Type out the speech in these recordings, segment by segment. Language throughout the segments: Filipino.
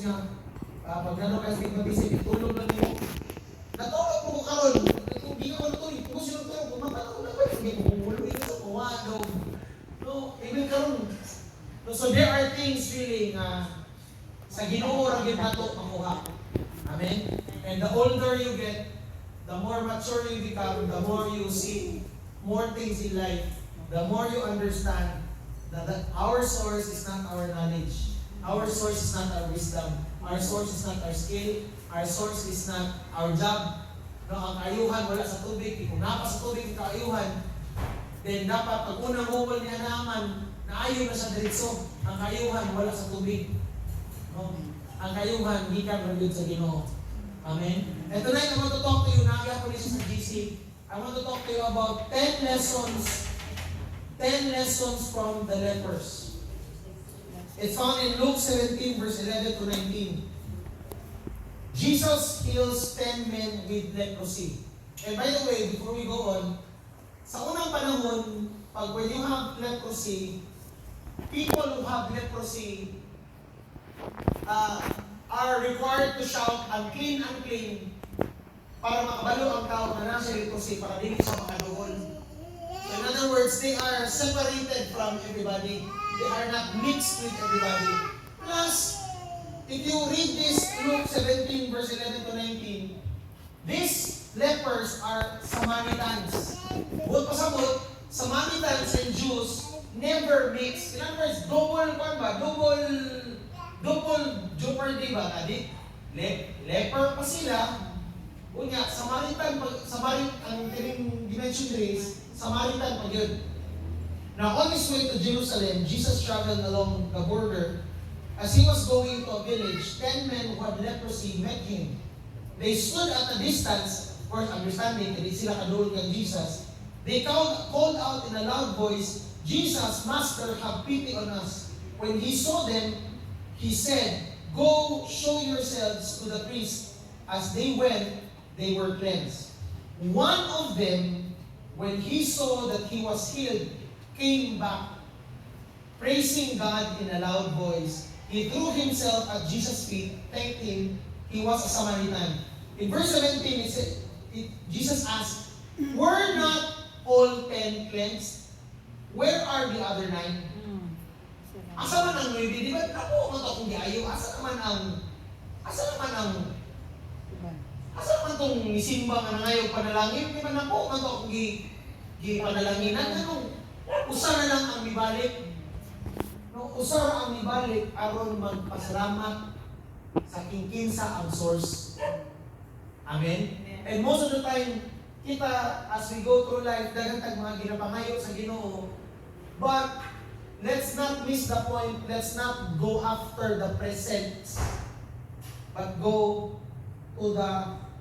niya, pag ano ka stigmatism, itulog lang mo. Natulog mo karon, kung di ka matulog, kung sino tulog, kumatanong na ba, hindi mo kumuloy sa kuwado. No, even karon. No, so there are things really na sa Ginoo ra gyud nato makuha. Amen? And the older you get, the more mature you become, the more you see more things in life, the more you understand that our source is not our knowledge. Our source is not our wisdom. Our source is not our skill. Our source is not our job. No, ang ayuhan wala sa tubig. Kung napa sa tubig ang ayuhan, then dapat pag unang hukol niya naman, naayo na sa diretso. Ang ayuhan wala sa tubig. No? Ang ayuhan, di ka malugod sa Ginoo. Amen? And tonight, I want to talk to you, nagya ko sa GC. I want to talk to you about 10 lessons from the lepers. It's found in Luke 17, verse 11 to 19. Jesus heals 10 men with leprosy. And by the way, before we go on, sa unang panahon, when you have leprosy, people who have leprosy are required to shout, unclean, unclean, para makabalo ang tao na nasa leprosy, para dili siya makaduhol. In other words, they are separated from everybody. They are not mixed with everybody. Plus, if you read this, Luke 17, verse 11 to 19, these lepers are Samaritans. Bukod pa sa bukod, Samaritans and Jews never mix. In other words, double jeopardy ba? Kadi? Leper pa sila. Unya, Samaritan, ang dimension race, Samaritan pa yun. Now, on his way to Jerusalem, Jesus traveled along the border. As he was going to a village, 10 men who had leprosy met him. They stood at a distance, of course, understanding, hindi sila kaduol kang Jesus. They called out in a loud voice, "Jesus, Master, have pity on us." When he saw them, he said, "Go show yourselves to the priest." As they went, they were cleansed. One of them, when he saw that he was healed, came back, praising God in a loud voice. He threw himself at Jesus' feet, thanked him. He was a Samaritan. In verse 17, Jesus asked, "Were not all 10 cleansed? Where are the other 9? Asa man ang maybe, di ba? Ako, kung giayo, asa naman tong nisimba nga nangayo panalangin, di ba nako, kung gi-panalanginan, usa na lang ang mibalik. No, usa ra ang mibalik aron magpasalamat sa kinsa ang source. Amen? And most of the time, kita, as we go through life, daghang tag mga ginapangayo sa Ginoo, but let's not miss the point. Let's not go after the presents, but go to the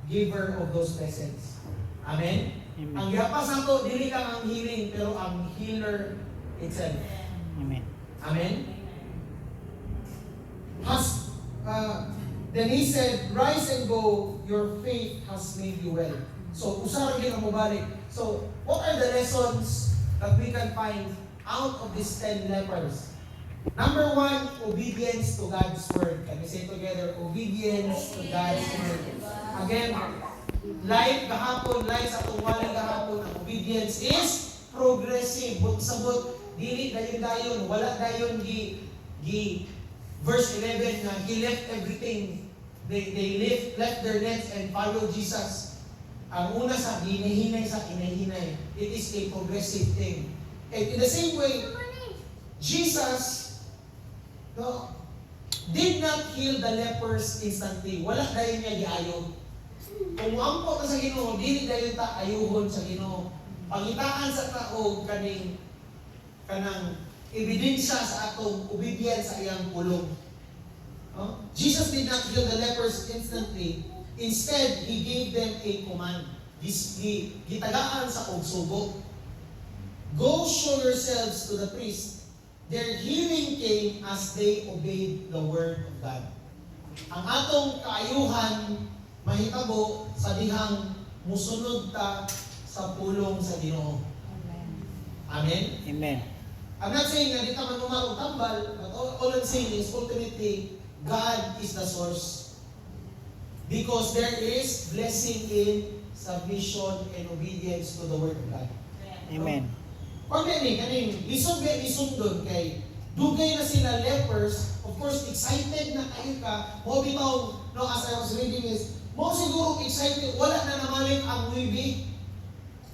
giver of those presents. Amen? Amen. Ang gihapas nato dili lang ang healing, pero ang healer itself. Amen. Amen? Then he said, "Rise and go, your faith has made you well." So, usara gyud ang mobalik. So, what are the lessons that we can find out of these 10 lepers? Number 1, obedience to God's word. Can we say together, obedience to God's word? Again, life kahapon, life sa tungwaling kahapon, ang obedience is progressive. Sabot, dili dayon, wala dayon verse 11 na he left everything. They left their nets and followed Jesus. Ang una sa hinahinay sa hinahinay. It is a progressive thing. And in the same way, Jesus did not heal the lepers instantly. Wala dayon niya giayo. Kung ampo na sa Ginoo, dili dayon ta ayuhon sa Ginoo. Pangitaan sa tao kanang ebidensya sa atong obedience sa iyang pulong. Jesus did not heal the lepers instantly. Instead, He gave them a command. Gitagaan sa pagsugo. Go show yourselves to the priest. Their healing came as they obeyed the word of God. Ang atong kaayuhan mahitabo sa dihang musunod ta sa pulong sa Ginoo. Amen? Amen. I'm not saying na di ta man umarong tambal, but all I'm saying is ultimately, God is the source. Because there is blessing in submission and obedience to the Word of God. Amen. Pag kaning lisod doon kay dugay na sila lepers, of course excited na kayo ka, mo bitaw, no, as I was reading is, mo siguro excited, wala na namalik ang movie.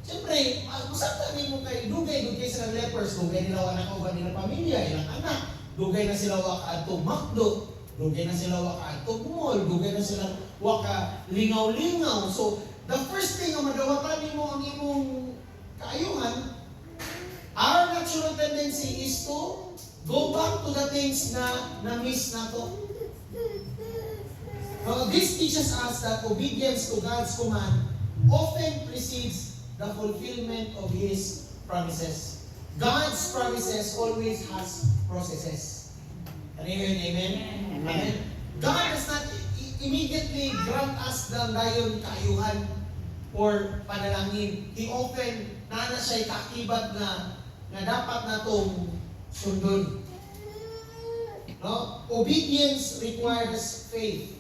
Siyempre, masakta din mo kay dugay sila lepers, dugay nila wala kauban nila pamilya, ilang anak, dugay na sila waka adto McDo, dugay na sila waka adto mall, dugay na sila waka lingaw-lingaw. So, the first thing na madawatan nimo ang imong kaayuhan, our natural tendency is to go back to the things na na-miss na to. This teaches us that obedience to God's command often precedes the fulfillment of His promises. God's promises always has processes. Amen? Amen? Amen. God does not immediately grant us the dayon kaayuhan or panalangin. He often nana siya'y kakibat na dapat na itong sundon. No? Obedience requires faith.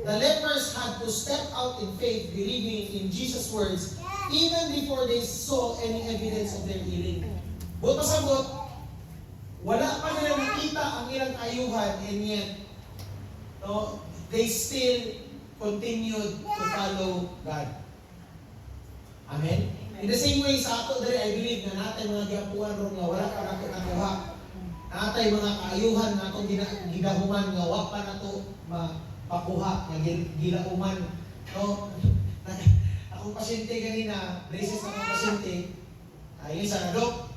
The lepers had to step out in faith, believing in Jesus' words, even before they saw any evidence of their healing. Buot pasabot, wala pa nila nakita ang ilang ayuhan, and yet, no, they still continued to follow God. Amen? In the same way, sa ato dali, I believe na natay mga giapuan ron nga wala pa nato nakuha. Natay mga kaayuhan na itong gidahuman nga wala pa nato mapakuha, nga gilauman. No? Akong pasyente kanina, braces na akong pasyente, yun sa nadok,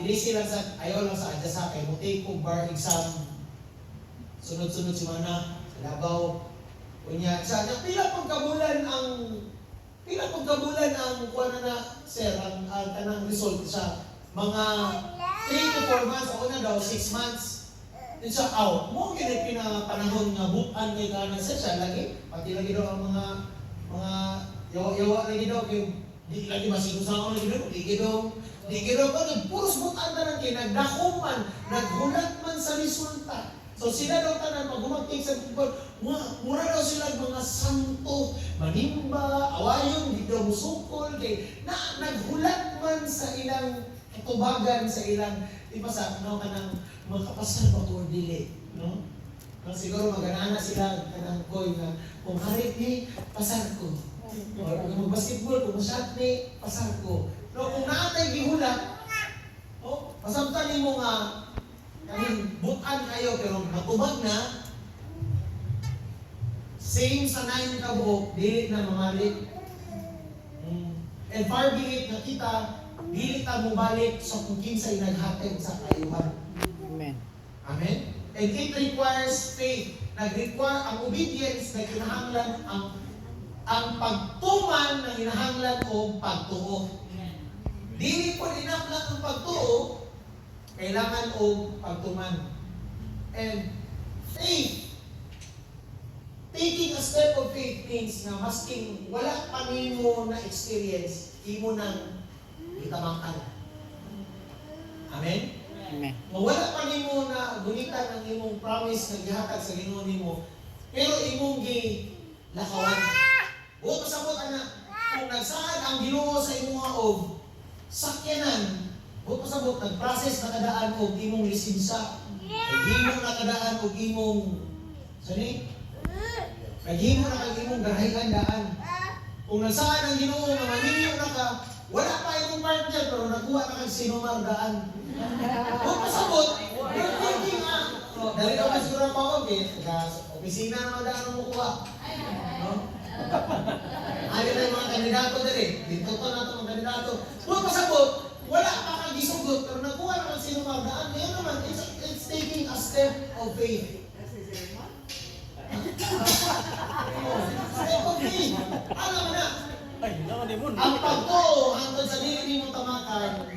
ilisi lang sa, ayaw lang sa adjasa, kay mo take kong bar exam, sunod-sunod si Mana, sa Davao, kunya, sa pila pagkabulan ang kuha na sir, ang tanang result sa mga 3 to 4 months, ako na daw, 6 months. Then siya, mo ganit pinapanahon nga bukan kay kanan siya lagi, pati lagi daw ang mga yawa lagi daw, kay di lagi masinusaon lagi daw, di daw pa, puros bukan na lang nagdakuman, naghulat man sa resulta. So sila daw tanan, pag humagting sa bukod, mura daw sila mga santo, manimba, awayon, di daw musukol, kay naghulat man sa ilang katubagan, sa ilang, di ba sa, no, kanang magkapasal ba ko or dili, no? Siguro maganana sila, kanang koy na, kung harit ni, pasar ko. Or kung mag-basketball, kung shot ni, pasar ko. No, kung naatay gihulat, oh, masamtan mo nga, bukan kayo, pero matubag na, same sa 9 kabuok, dili na mamalik. And far be it na kita, dili ta mo balik sa kung kinsay naghatid sa kayuhan. Amen. Amen? And it requires faith. Nag-require ang obedience na kinahanglan ang pagtuman na kinahanglan o pagtuo. Dili po enough lang ang pagtuo, kailangan o pagtuman. And faith, taking a step of faith means na masking wala pa nimo na experience, imo nang itamangkan. Amen? Amen. Wala pa nimo na gunitan ang imong promise na gihatag sa Ginoo nimo, pero imong gilakawan. O pasabot ana, kung nagsaad ang Ginoo sa imong og sakyanan, o pasabot nag-process na kadaan og imong lisensa, naghimo na kadaan og imong naghimo na kag imong garahian daan. Kung nagsaad ang Ginoo nga maninyo na ka, wala pa imong partner pero nakuha na kag sinumang daan. O pasabot, you're thinking dali daw ka siguro pa ako, opisina naman daan mo kuha. No? Ano na yung mga kandidato dali, dito to na ito mga kandidato. O pasabot, wala pa kang gisugot, pero nakuha naman sino magdaan. Ngayon naman, it's taking a step of faith. Step of faith. Alam mo na, ang pagtuo hangtod sa dili mo tamakan,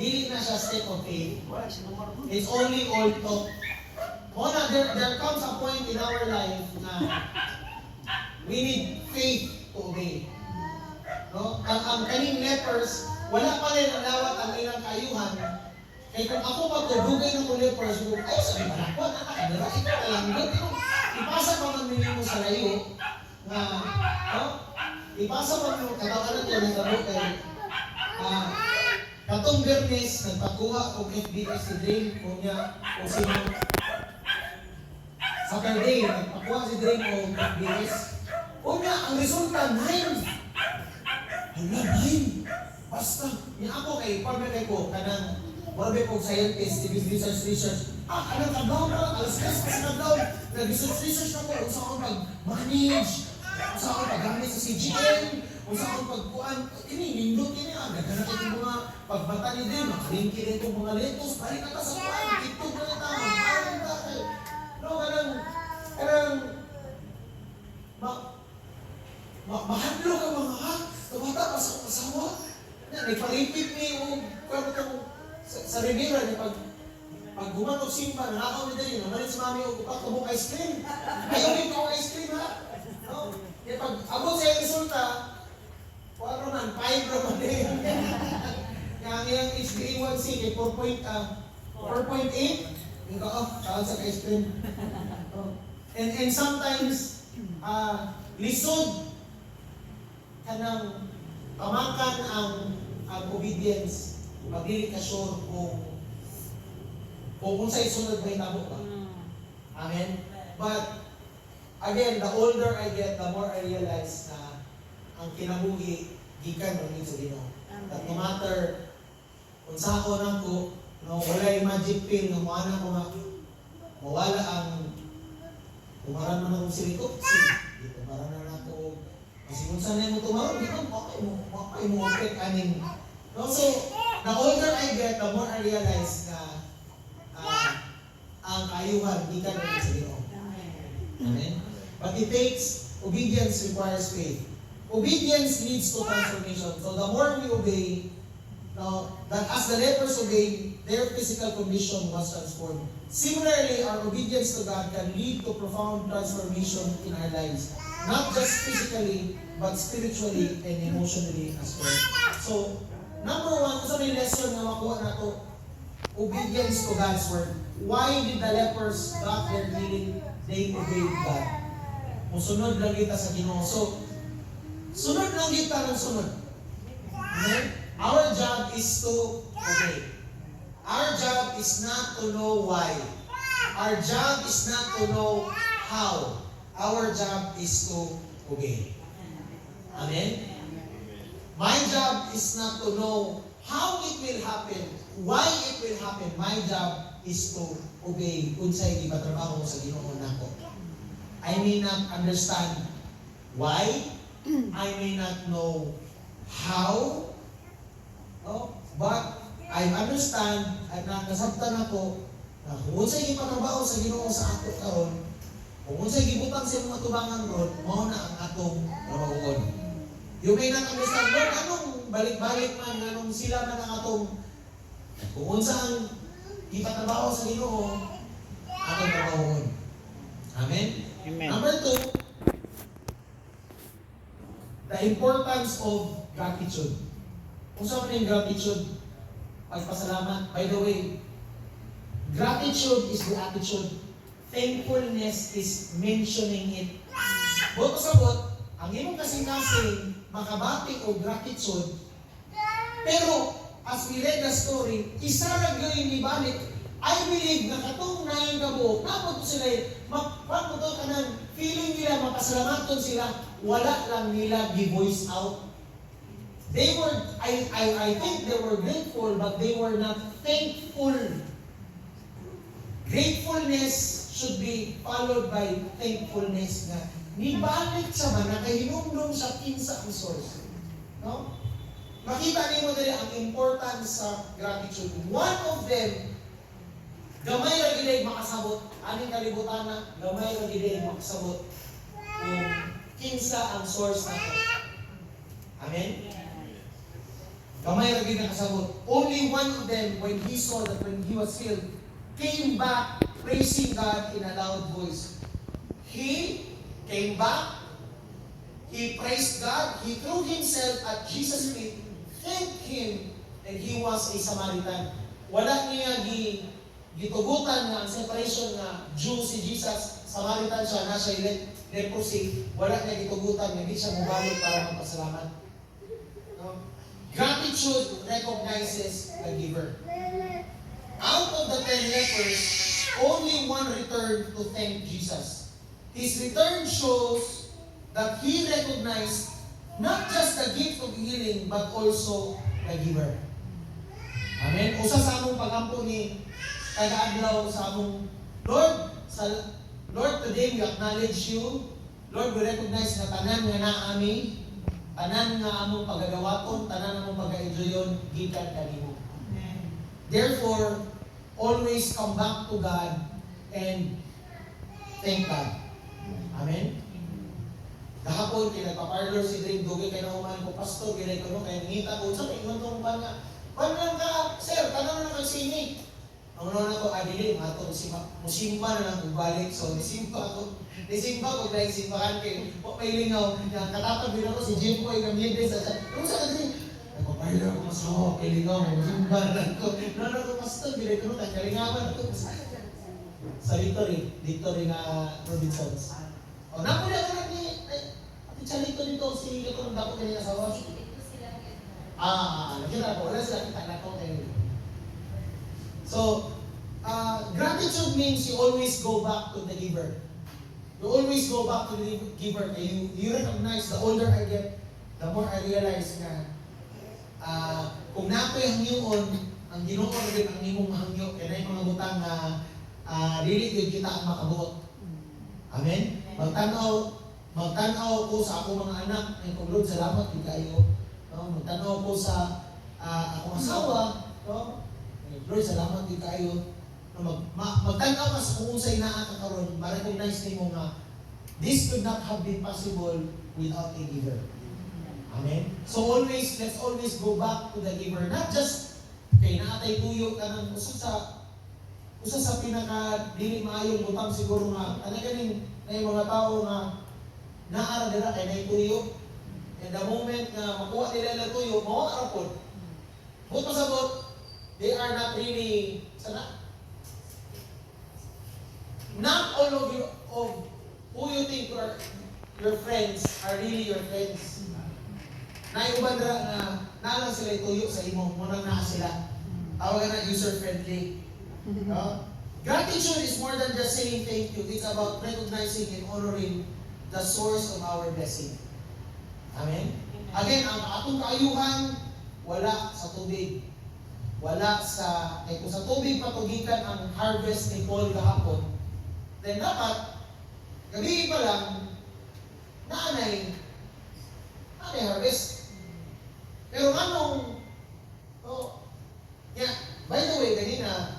dili na siya step of faith. It's only all talk. There comes a point in our life na we need faith to obey. No? Ang kaning lepers, wala pa rin nalawat ang ilang kayuhan, Kaya kung ako matulugay ng lepers, ay sabi ba ako, nakakadala, ikaw na lang doon. Ipasa pa man mo sa layo, na, ipasa pa man katawanan ko ng tabo kay, katong Bernes, nagpakuha kung FBS si Drain, kung niya, kung sino, Saturday, nagpakuha si Drain o FBS. Kung niya, ang resulta, 9. Hala, 9. Basta, niya ako kay, pamilya ko, kanang, marami kong scientist, research. Anong kadlaw na, alas 10 pa sa kadlaw, nag-research na ko, kung saan akong pag-manage, kung saan akong pag-gamit sa CGM, kung saan akong pag-kuhan, nindot naghanap itong mga pagbata ni Dre, makalingkin itong mga letos, balik na sa kuhan, itong mga tama, parang tayo. No, mahadlo ka mga ha, tumata pa sa kasawa, nagpalipit ni sa Rivera, pag gumanong simpa, nakakaw ni Dre, namalit sa mami o kupak kabuk ice cream. Ayaw din ko ice cream ha. No? Kaya pag abot sa yung resulta, 4 naman, 5 naman din. Kaya ngayong HbA1c kay 4.8, yung saan sa ice cream. And sometimes, lisod kanang pamakan ang obedience. Pagdili ka sure kung sa'yo sunod may tabo ka. Amen? But, again, the older I get, the more I realize na ang kinabuhi, gikan mo nito Ginoo. That no matter kung sa ako nang ko, no, wala yung magic pill, no, maana ko nga, mawala ang tumaran man akong silikoksi. Dito, parang na ako, kasi kung saan na mo tumaran, dito, makay mo opet aning. No, so, the older I get, the more I realize na ang kaayuhan, gikan mo nito Ginoo. Amen? But it takes, obedience requires faith. Obedience leads to transformation. So the more we obey, that as the lepers obeyed, their physical condition was transformed. Similarly, our obedience to God can lead to profound transformation in our lives. Not just physically, but spiritually and emotionally as well. So, number 1, sa may lesson na makuha na to, obedience to God's word. Why did the lepers got their healing? They obeyed God. Musunod lang kita sa Ginoo. So, sunod lang kita ng sunod. Okay? Our job is to obey. Our job is not to know why. Our job is not to know how. Our job is to obey. Amen? My job is not to know how it will happen, why it will happen. My job is to obey. Unsay gipatrabaho sa Ginoo nako. I may not understand why, I may not know how, but I understand at nakasabtan ako na kung unsay gipatrabaho sa Ginoo sa ato karon, kung unsay gibutang sa mga tubangan ron, mao na ang atong trabahoon. You may not understand, Lord, anong balik-balik man, anong sila man ang atong, kung unsa ang gipatrabaho sa Ginoo, atong trabahoon. Amen? Amen. Number 2, the importance of gratitude. Kung saan man yung gratitude, pagpasalamat. By the way, gratitude is the attitude. Thankfulness is mentioning it. Boto sa bot, ang imong kasing-kasing makabati o gratitude. Pero, as we read the story, isa lang yung ibalik. I believe na katong naing gabo, napag sila, magpaputo ka ng feeling nila, mapasalamaton sila, wala lang nila gi-voice out. They were, I think they were grateful, but they were not thankful. Gratefulness should be followed by thankfulness na nibalik sa man, nakahinumdum sa kinsa ang source. No? Makita niyo mo dali ang importance sa gratitude. One of them, gamay ra gid makasabot aning kalibutan na gamay ra gid makasabot kung kinsa ang source nato. Amen. Gamay ra gid nakasabot. Only one of them, when he saw that when he was healed, came back praising God in a loud voice. He came back, he praised God, he threw himself at Jesus' feet, thanked him, and he was a Samaritan. wala niya gitugutan nga ang separation nga Jew si Jesus, Samaritan siya, na siya leprosy, wala niya gitugutan, hindi siya mabalik para magpasalamat. No? Gratitude recognizes the giver. Out of the 10 lepers, only one returned to thank Jesus. His return shows that he recognized not just the gift of healing, but also the giver. Amen? Usa sa among pagampo ni taga-adlaw sa among Lord, today we acknowledge you. Lord, we recognize na tanan nga naami, tanan nga among pagagawaton, tanan among pag-enjoyon, gikan kanimo. Therefore, always come back to God and thank God. Amen? Kahapon, kinagpa-parlor si Dream Dugi, kaya nakumahan ko, Pastor, kaya ko, kaya ngita ko, sa ingon tong pan nga, pan lang ka, sir, tanong na kang sini. Ang una ko, adili, mato, musimba na lang balik. So, nisimba ko, dahil simbahan kayo, may lingaw, katatag din ako si Jim ko, yung Miedes, at ano sa Dream? Nagpa-parlor ako, mas ako, may lingaw, musimba na lang ko. Ano ko, Pastor, bilay ko, kalingawan ako. Sa Victory na Robinsons. O, napuli ako na ni, Chalito dito, si ito nung dapat kanina sa wash. Nakita ko, wala sila kita na ko kayo. So, gratitude means you always go back to the giver. You always go back to the giver. You recognize, the older I get, the more I realize na kung nako'y hangyoon, ang Ginoo rin ang imong hangyo, kaya na yung mga butang na dili yun kita ang makabuot. Amen? Magtanaw ko sa akong mga anak, ay kung Lord, salamat din kayo. No? Magtanaw ko sa akong asawa, no? Lord, salamat din kayo. No? Magtanaw ka sa kung unsay naa ka karon, ma-recognize nimo nga this could not have been possible without a giver. Amen? So let's always go back to the giver. Not just kay naatay tuyo ka ng usa sa pinaka dili maayong butang siguro nga ano ganing na yung mga tao nga naara nila kay naituyo. And the moment na makuha nila ng tuyo, mawala po. But pasabot, they are not really, not all of you, of who you think are your friends are really your friends. Naiuban na nalang sila ituyo sa imo, munang naa sila. Tawagan na user-friendly. No? Gratitude is more than just saying thank you. It's about recognizing and honoring the source of our blessing. Amen? Again, ang atong kaayuhan, wala sa tubig. Wala sa, kung sa tubig patugikan ang harvest ni Paul kahapon, then dapat, gabi pa lang, naanay harvest. Pero anong, by the way, ganina,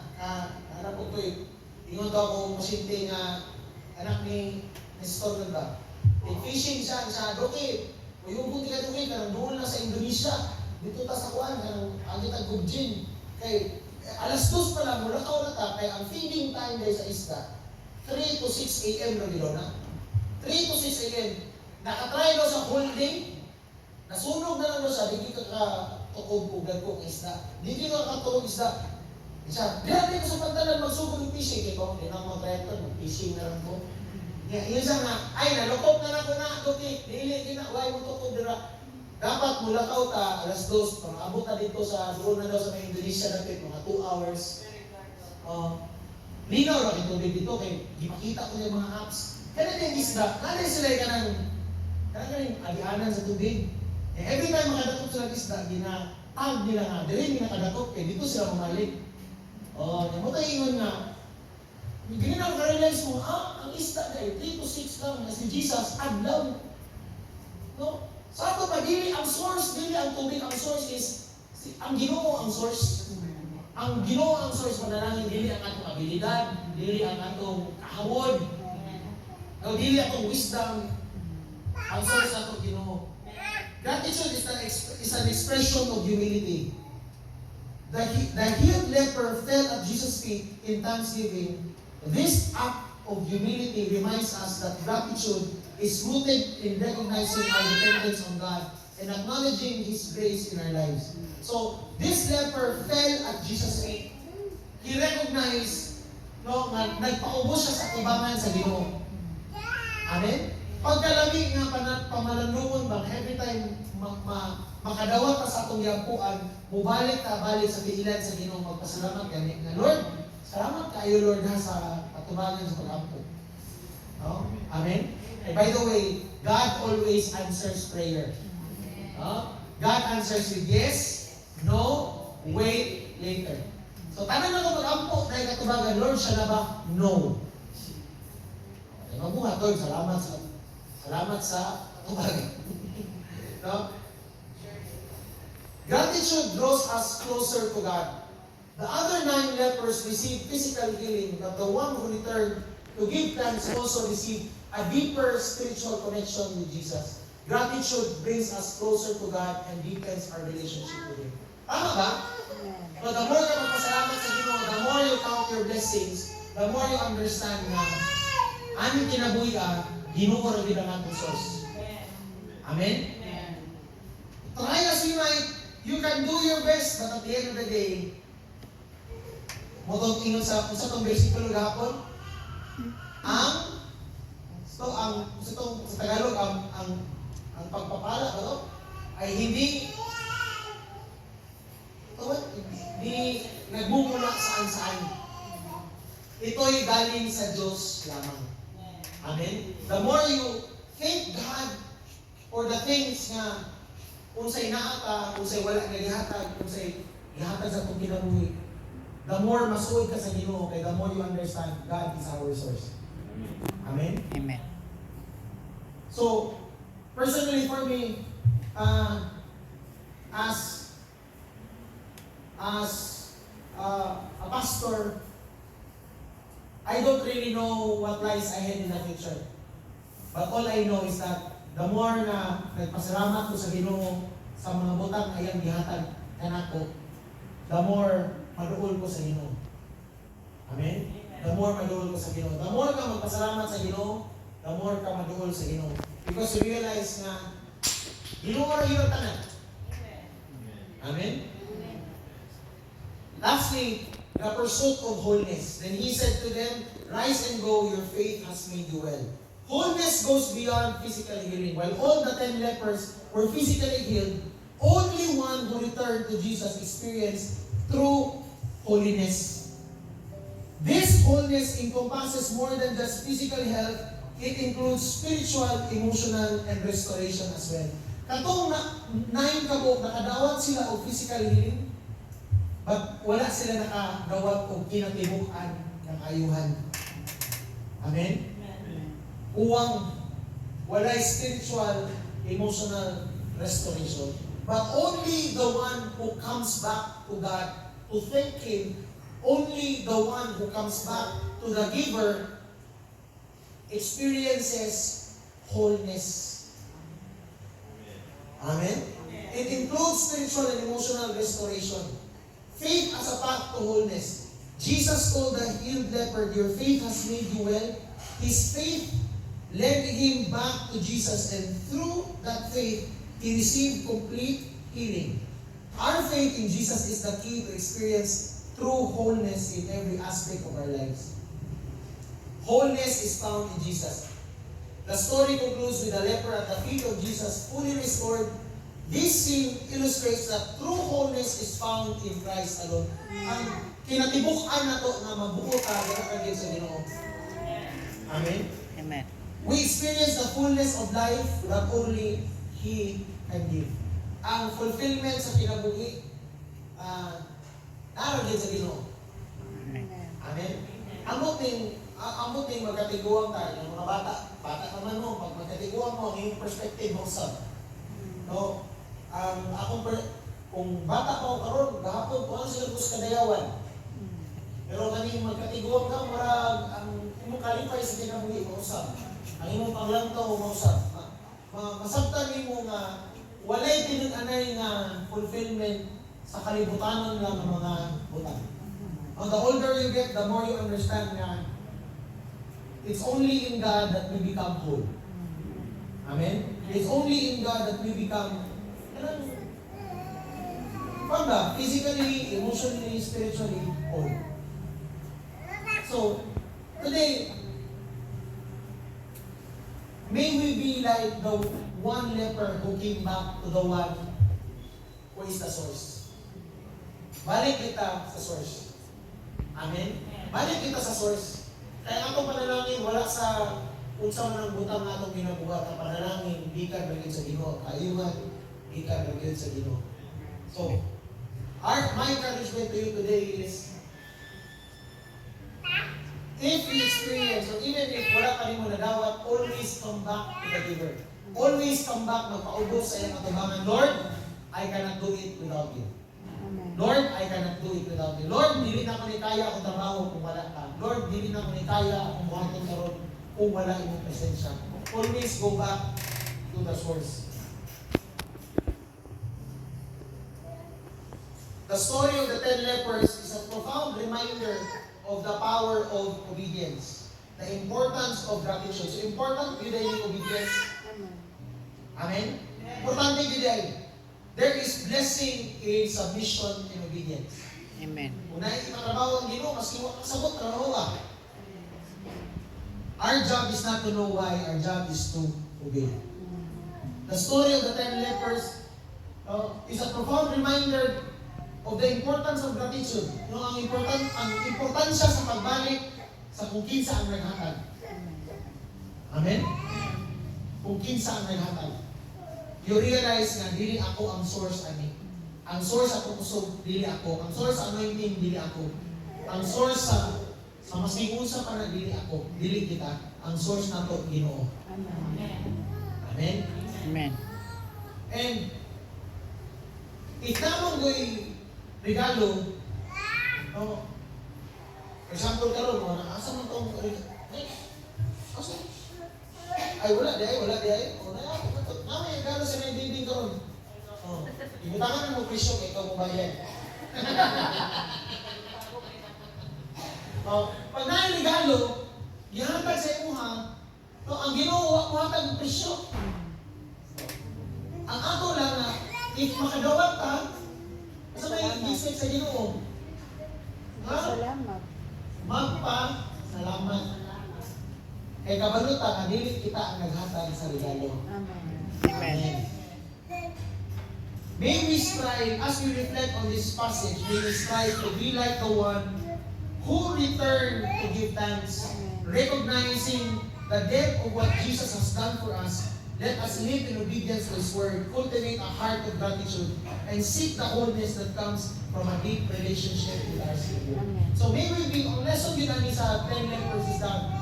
anak ko ito ingon daw akong masinti nga anak ni Nestor ba? Fishing siya sa Doke. Yung buti ka Doke, karang doon na sa Indonesia. Dito ta sa kuwan, karang agit ang gubjin. Kay, alas 2 pa lang, mula ka na ta, kaya ang feeding time dahil sa isda, 3 to 6 a.m. na gilo na. 3 to 6 a.m. Nakatry daw sa whole day, nasunog na lang daw siya, di ka ka-tukog ugad kong isda. Di ka ka-tukog isda. Isa, grabe ko sa pantalan magsugod ng fishing. Kaya kung hindi na mag-record, mag-fishing na lang ko. Yun siya nga, ay, nalukop na lang ko na, Doki. Dili, why mo tukog dira. Dapat mula ka ta, alas 2, pang abot na dito sa, doon na daw sa mga Indonesia natin, mga 2 hours. Linaw na kito dito, kaya ipakita ko yung mga apps. Kaya na yung isda, natin sila yung alianan sa tubig. Every time makadatot sila ng isda, tag nila nga, dili nakadatot, kaya dito sila mamalik. Namutay nga, ganyan ako ka-realize mo, ang isda na 3 to 6 lang, na si Jesus, adlaw. No? Sa ato pa, dili ang source, dili ang tubig, ang source is, ang Ginoo ang source. Ang Ginoo ang source, manalangin, dili ang atong abilidad, dili ang atong kahawod, o dili atong wisdom, ang source atong Ginoo. Gratitude is an expression of humility. The healed leper fell at Jesus' feet in thanksgiving. This act of humility reminds us that gratitude is rooted in recognizing our dependence on God and acknowledging His grace in our lives. So, this leper fell at Jesus' feet. he recognized nga nagpaubos siya sa atibangan sa Ginoo. Amen? Pagkalami nga pamalandungon ba, every time makadawat ka sa atong yampuan, mubalik ka balik sa tiilan sa Ginoo, magpasalamat gani nga Lord, salamat kayo Lord ha sa atubangan sa pagampo. No? Amen? And by the way, God always answers prayer. No? God answers with yes, no, wait, later. So tanan na ko mag-ampo dahil katubangan, Lord, siya na ba? No. Okay, mabuhat Lord, salamat sa katubangan. No? Gratitude draws us closer to God. The other 9 lepers received physical healing, but the one who returned to give thanks also received a deeper spiritual connection with Jesus. Gratitude brings us closer to God and deepens our relationship with Him. Tama ba? So the more ka magpasalamat sa Ginoo, the more you count your blessings, the more you understand na aming kinabuhi ka, Ginoo ra gid ang atong source. Amen? Try as you might, you can do your best, but at the end of the day, mo tong ingon sa tong bersikulo gahapon, sa Tagalog ang pagpapala ba to ay hindi nagmumula saan-saan. Ito'y galing sa Diyos lamang. Amen? The more you thank God for the things na unsay naata, unsay wala nga gihatag, unsay gihatag sa itong kinabuhi, the more masuod ka sa Ginoo, kay the more you understand God is our source. Amen? Amen. So, personally for me, as a pastor, I don't really know what lies ahead in the future. But all I know is that the more na nagpasalamat ko sa Ginoo sa mga butang ayang gihatag kanako, the more maduol ko sa Ginoo. Amen? The more maduol ko sa Ginoo. The more ka magpasalamat sa Ginoo, the more ka maduol sa Ginoo. Because you realize na Ginoo ra gyud ang tanan. Amen? Lastly, the pursuit of wholeness. Then he said to them, "Rise and go, your faith has made you well." Wholeness goes beyond physical healing. While all the 10 lepers were physically healed, only one who returned to Jesus experienced true holiness. This wholeness encompasses more than just physical health. It includes spiritual, emotional, and restoration as well. Katong 9 kabuk, nakadawat sila o physical healing, but wala sila nakadawat o kinatibukan ng ayuhan. Amen? Uwang, wala spiritual, emotional restoration. But only the one who comes back to God to thank Him, only the one who comes back to the giver experiences wholeness. Amen? It includes spiritual and emotional restoration. Faith as a path to wholeness. Jesus told the healed leper, "Your faith has made you well." His faith led him back to Jesus, and through that faith, he received complete healing. Our faith in Jesus is the key to experience true wholeness in every aspect of our lives. Wholeness is found in Jesus. The story concludes with the leper at the feet of Jesus, fully restored. This scene illustrates that true wholeness is found in Christ alone. Ang kinatibuk-an na to na mabuo ka gagawin sa Ginoo. Amen? Amen. We experience the fullness of life that only He can give. Ang fulfillment sa kinabuhi, naragin sa Ginoo. Amen? Ang muting magkatiguang tayo, mga bata naman mo, pag magkatiguang mo, ang iyong perspective mo sa, no? Kung bata pa ako karon, gahapon ko ang sila kus kadayawan. Pero kaning magkatiguang ka, marag, ang imong kalipay sa kinabuhi, mausap. Ang imong panglantaw, mausap. Masabtan mo nga, walay tinag-anay nga fulfillment sa kalibutanon lang ng mga butang. The older you get, the more you understand nga, it's only in God that we become whole. Amen? It's only in God that we become physically, emotionally, spiritually whole. So, today, may we be like the one leper who came back to the one who is the source. Balik kita sa source. Amen? Balik kita sa source. Kaya atong panalangin, wala sa unsa man ang butang nga atong ginabuhat. Ang panalangin, di ka bagay sa Ginoo. Kayuhan, di ka bagay sa Ginoo. So, my encouragement to you today is, if you experience, or even if wala ka rin mo nadawat, always come back to the giver. Always come back, magpaubos sa iyong atubangan. Lord, I cannot do it without you. Amen. Lord, I cannot do it without you. Lord, dili na ko ni kaya akong trabaho kung wala ka. Lord, dili na ko ni kaya akong buhaton karon kung wala imong presensya. Always go back to the source. The story of the 10 lepers is a profound reminder of the power of obedience, the importance of gratitude. So important yun daily obedience. Amen. Amen? Importante yun daily. There is blessing in submission and obedience. Amen. Kung naikipatrabaho ang Ginoo, mas kiwa kang sabot, trabaho ka. Our job is not to know why, our job is to obey. The story of the 10 lepers is a profound reminder of the importance of gratitude. Ang importansya sa pagbalik sa kung kinsa ang naghatag. Amen? Kung kinsa ang naghatag. You realize na dili ako ang source ani. Ang source sa kusog dili ako. Ang source sa anointing dili ako. Ang source sa masing unsa pa na dili ako. Dili kita. Ang source nato Ginoo. Amen. Amen? Amen. And if namang go'y regalo, for example karon mo, asa man tong asa? Ay wala di ay. O na may regalo sa may bibing karon. Oh, ibutangan mo presyo kay ikaw mo bayad. Pag na regalo, gihatag sa imuha, ang Ginoo wa mo hatag ng presyo. Ang ato lang na if makadawat ka, sa may isip sa Ginoo. Salamat. Salamat. Kay kabaluta nga dili kita ang naghatag sa regalo. Amen. Amen. May we strive, as we reflect on this passage, may we strive to be like the one who returned to give thanks, recognizing the depth of what Jesus has done for us. Let us live in obedience to His word, cultivate a heart of gratitude, and seek the wholeness that comes from a deep relationship with our Savior. Amen. So may we be, ang lesson yun namin sa 10 lepers is that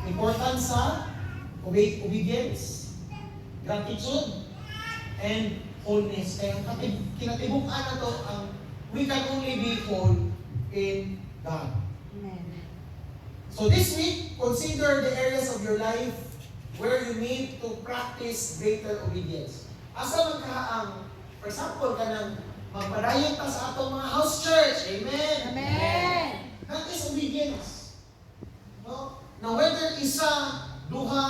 importance sa obedience, gratitude, and wholeness. Kaya ang kinatibukan na to, we can only be whole in God. Amen. So this week, consider the areas of your life where you need to practice greater obedience. Asa man ka for example, kanang magpadayon ta sa atong mga house church. Amen. Amen. That is obedience. No? Now whether isa, duha,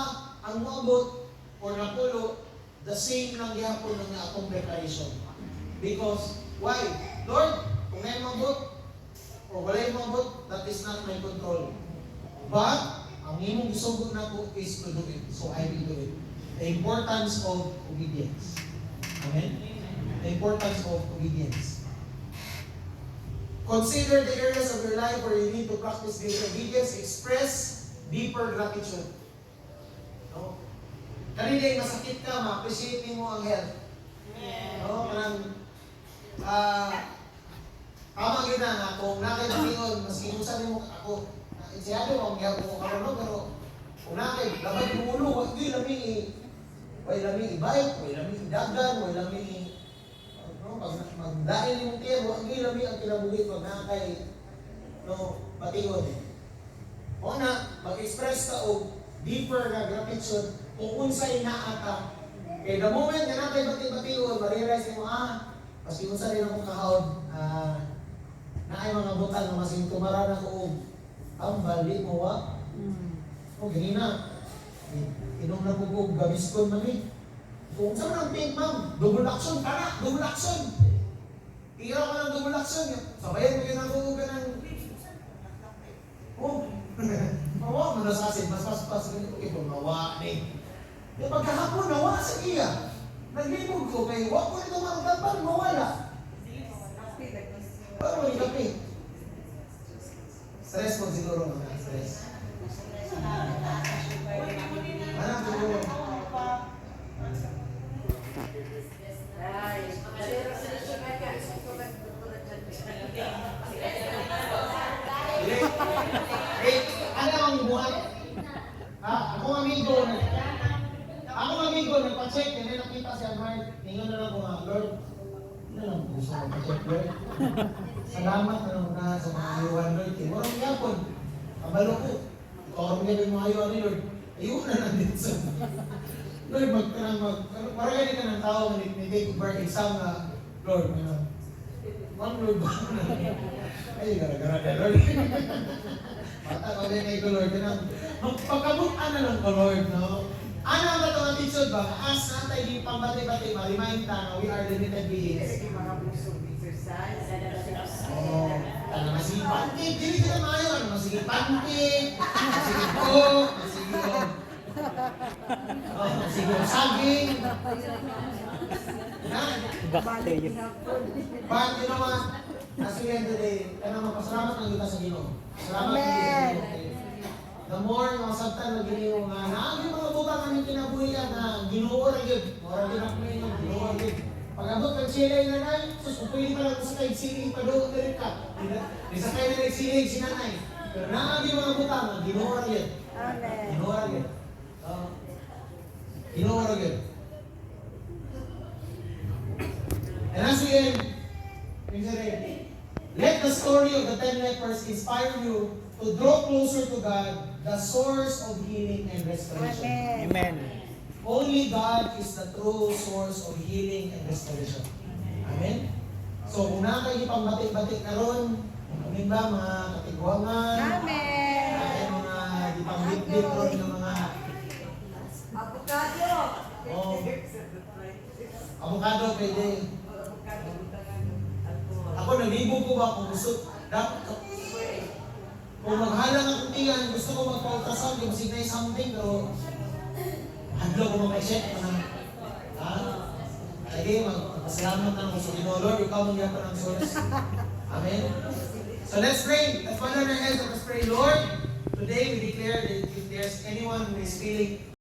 ang moabot, or napulo, the same lang gihapon ng atong preparation. Because, why? Lord, kung may mabot, o walay mabot, that is not my control. But, ang imong gisugod na ko is to do it. So, I will do it. The importance of obedience. Amen? The importance of obedience. Consider the areas of your life where you need to practice greater obedience. Express deeper gratitude. No? Kanina yung masakit ka, ma-appreciate mo ang health. No? Parang, tama yun na, kung nakaibigon, mas inusan mo ako, siyado mo, ang gihapon ko karoon, pero kung labad mo ulo, wag yun laming i-bike, way laming i-dagan, way laming magdain yung tiyan, wag yun laming ang kinabuhit, wag nakakay, patiyon. O na, mag-express ka o deeper na gratitude kung unsay naata. Kaya the moment na natay bati-bation, ma-realize mo, maski unsa rin akong kahawd, na ay mga butang na masing tumara na ko ang bali mo wa. O ganina. Inom na ko gabiskon man ni. Kung saan ang pink ma'am, double action ka na, double action. Tira ka ng double action. Sabayan mo yun ang huwag ng Oh, mawa mo na sa asin, mas ganito kayo, mawa ni. E pagkahapon, nawa sa iya. Naglibog ko kay, wag ko nito magdapan, mawala. Paano mo ikapi? Stress mo siguro mga stress. Anak siguro. Ano ang buhat? Akong amigo, nagpa-check, hindi nakita si Armand. Tingnan na lang ko nga, Lord. Ano lang gusto mo pa-check, Lord? Salamat na lang na sa mga ayuhan, Lord. Marang yapon. Kabalo ko. Ikaw ang gawin mga ayuhan ni Lord. Ayun na lang din sa Lord, parang ganit ka ng tao na nag-take birth exam na, Lord, one Lord ba? Ay, gara-gara na, Lord. Bata ko din ay ko, Lord. Magpagkabutan na lang ko, Lord, no? Ano ang ito ang titsod ba? As natay di pambati-bati, ma-remind ta na we are limited beings. Oo. Ano, masige pancake. Dili kita maayo. Ano, masige pancake. Masige coke. Masige saging. But you know what? As we end today, kaya magpasalamat lang kita sa Ginoo. Salamat kita sa Ginoo. The more mga sabtan na Ginoo nga na yung mga butang aming kinabuhian na Ginoo ra gyud. Ora gyud ako ninyo, Ginoo ra gyud. Pag-abot kag silay na nay, sus pwede pa lang sa kay silay pa doon diri ka. Di sa kay na silay si nanay. Pero na yung mga butang na Ginoo ra gyud. Amen. Ginoo ra gyud. Ginoo ra gyud. And as we end, let the story of the 10 lepers inspire you to draw closer to God, the source of healing and restoration. Amen. Only God is the true source of healing and restoration. Amen? So, kung na kayo ipambatik-batik karon, amin ba, mga katigwangan, Amen. mga ipambit-bit ron ng mga Avocado. oh, avocado pwede. Ako nalibog ko ba kung gusto, dapat kung maghalang akong tiyan, gusto ko magpa-ultrasound, yung signay something, pero hadlo ko mag-check pa na. Lagi, magpasalamat na ako sa Ginoo. Lord, ikaw mong yapan ang source. Amen? So let's pray. Let's bow our heads and let's pray. Lord, today we declare that if there's anyone who is feeling